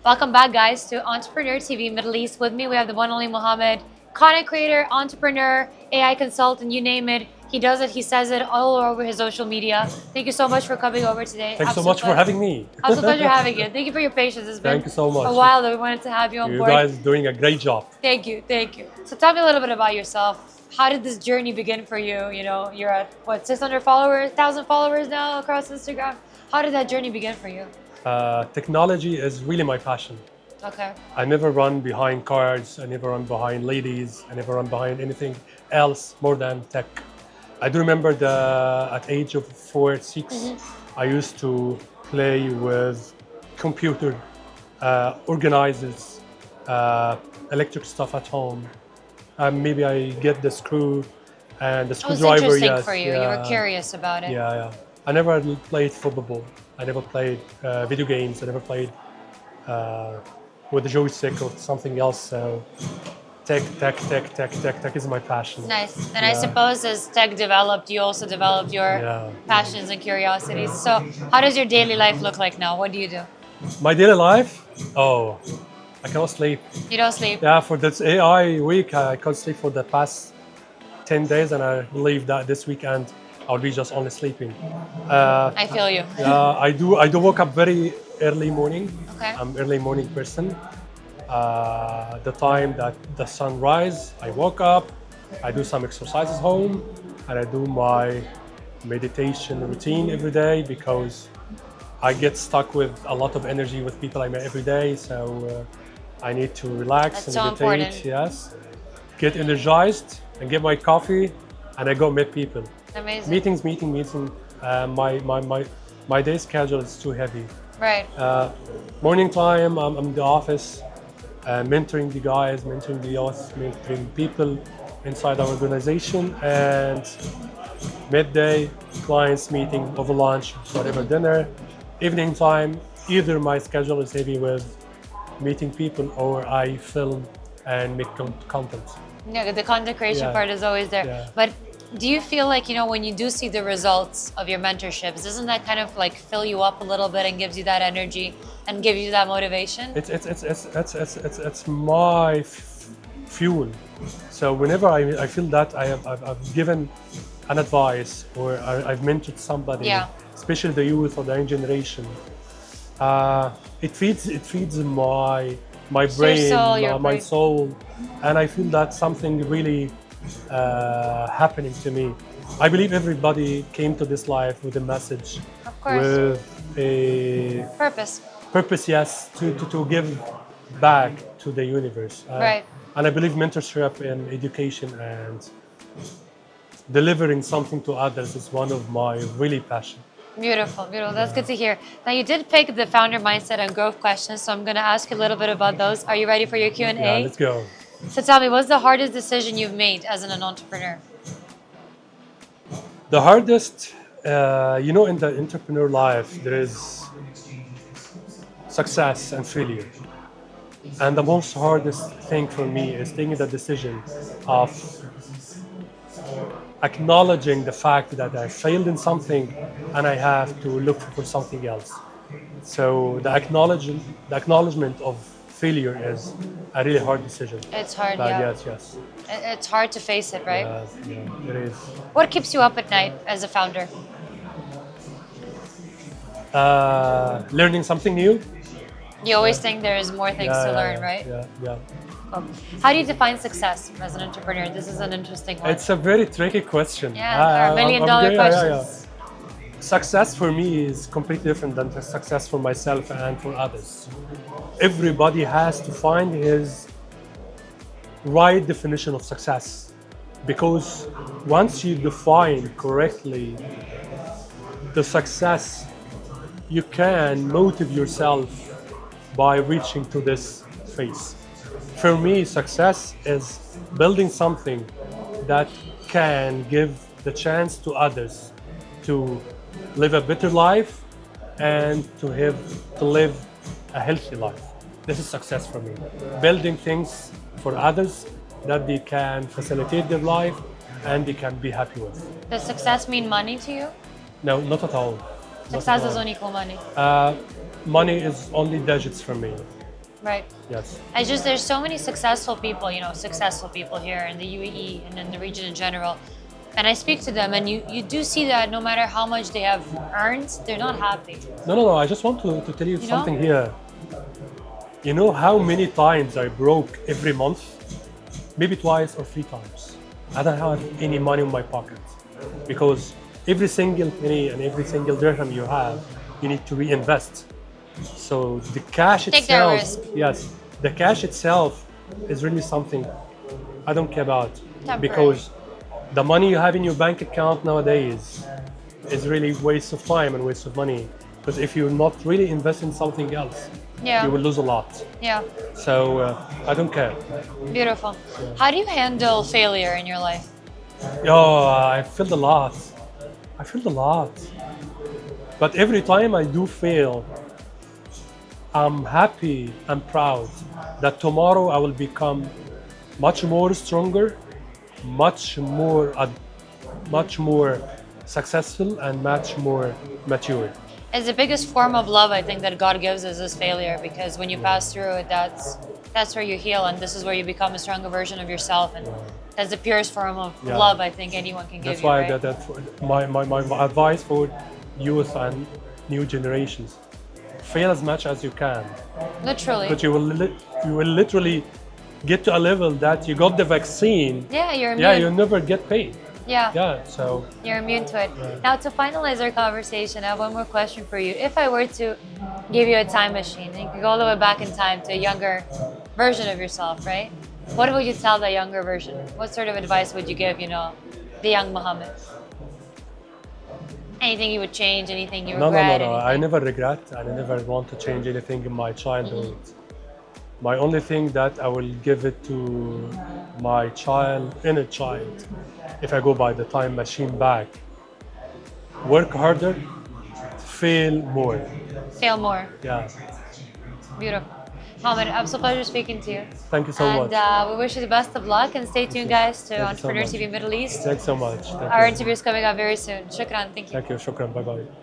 Welcome back, guys, to Entrepreneur TV Middle East. With me, we have the one and only Mohamed, content creator, entrepreneur, AI consultant, you name it. He does it, he says it all over his social media. Thank you so much for coming over today. Thanks so much for having me. Absolute pleasure having you. Thank you for your patience. It's been Thank you so much. a while that we wanted to have you on You board. guys doing a great job. Thank you, thank you. So tell me a little bit about yourself. How did this journey begin for you? You know, you're at, what, 600 followers, 1,000 followers now across Instagram. How did that journey begin for you? Technology is really my passion. Okay. I never run behind cards, I never run behind ladies, I never run behind anything else more than tech. I do remember at age of 4, 6, I used to play with computer organizers, electric stuff at home. Maybe I get the screw and the screwdriver. It was interesting yes, for you. yeah. You were curious about it. Yeah. I never played football. I never played video games. I never played with a joystick or something else. So tech is my passion. Nice. And I suppose as tech developed, you also developed your passions and curiosities. So how does your daily life look like now? What do you do? My daily life? Oh, I cannot sleep. You don't sleep? Yeah, for this AI week, I can't sleep for the past 10 days, and I believe that this weekend I'll be just only sleeping. I feel you. Yeah, I do wake up very early morning. Okay. I'm early morning person. The time that the sun rise, I woke up, I do some exercises home, and I do my meditation routine every day because I get stuck with a lot of energy with people I meet every day. So I need to relax That's and so meditate. important. Yes, get energized and get my coffee, and I go meet people. Amazing. Meeting. My day schedule is too heavy. Right. Morning time, I'm in the office, mentoring the guys, mentoring the youth, mentoring people inside our organization, and midday, clients meeting over lunch, whatever dinner. Evening time, either my schedule is heavy with meeting people or I film and make content. Yeah, the content creation part is always there. Yeah. But do you feel like, you know, when you do see the results of your mentorships, doesn't that kind of like fill you up a little bit and gives you that energy and give you that motivation? It's my fuel. So whenever I feel that I've given an advice or I've mentored somebody, especially the youth or the young generation, it feeds my brain, my soul, and I feel that something really happening to me. I believe everybody came to this life with a message, Of course. with a Purpose, yes, to give back to the universe. Right. And I believe mentorship and education and delivering something to others is one of my really passion. Beautiful. That's good to hear. Now, you did pick the founder mindset and growth questions, so I'm going to ask you a little bit about those. Are you ready for your Q&A? Yeah, let's go. So tell me, what's the hardest decision you've made as an entrepreneur? The hardest, in the entrepreneur life, there is success and failure. And the most hardest thing for me is taking the decision of acknowledging the fact that I failed in something and I have to look for something else. So the acknowledgement of failure is a really hard decision. It's hard, But yeah. Yes. It's hard to face it, right? Yeah, it is. What keeps you up at night as a founder? Learning something new. You always think there is more things to learn, right? Yeah. How do you define success as an entrepreneur? This is an interesting one. It's a very tricky question. Yeah, there are million-dollar questions. Success for me is completely different than the success for myself and for others. Everybody has to find his right definition of success, because once you define correctly the success, you can motivate yourself by reaching to this phase. For me, success is building something that can give the chance to others to live a better life and to live a healthy life. This is success for me. Building things for others that they can facilitate their life and they can be happy with. Does success mean money to you? No, not at all. Success doesn't equal money. Money is only digits for me. Right. Yes. It's just there's so many successful people, successful people here in the UAE and in the region in general. And I speak to them, and you do see that no matter how much they have earned, they're not happy. No. I just want to tell you You something know? here. You know how many times I broke every month? Maybe twice or 3 times. I don't have any money in my pocket because every single penny and every single dirham you have, you need to reinvest. So the cash Take that itself, risk. yes, the cash itself is really something I don't care about Temporary. because the money you have in your bank account nowadays is really waste of time and waste of money. Because if you're not really investing in something else, Yeah. you will lose a lot. Yeah. So I don't care. Beautiful. How do you handle failure in your life? I feel a lot. I feel a lot. But every time I do fail, I'm happy and proud that tomorrow I will become much more stronger, much more successful, and much more mature. It's the biggest form of love I think that God gives us is failure, because when you pass through it, that's where you heal, and this is where you become a stronger version of yourself, and that's the purest form of Yeah. love I think anyone can give That's you. why Right? my advice for youth and new generations: fail as much as you can, Literally. but you will literally get to a level that you got the vaccine. Yeah, you're immune. Yeah, you'll never get paid. Yeah. Yeah, so You're immune to it. Now, to finalize our conversation, I have one more question for you. If I were to give you a time machine, and you could go all the way back in time to a younger version of yourself, right? What would you tell that younger version? What sort of advice would you give, the young Mohammed? Anything you would change? Anything you no. regret? I anything? never regret. I never want to change anything in my childhood. My only thing that I will give it to my inner child, if I go by the time machine back: work harder, fail more. Fail more. Yeah. Beautiful. Mohammed, absolute pleasure speaking to you. Thank you so much. And we wish you the best of luck, and stay tuned, guys, to Thank you so Entrepreneur much. TV Middle East. Thanks so much. Thank Our you. interview is coming up very soon. Shukran. Thank you. Thank you. Shukran. Bye bye.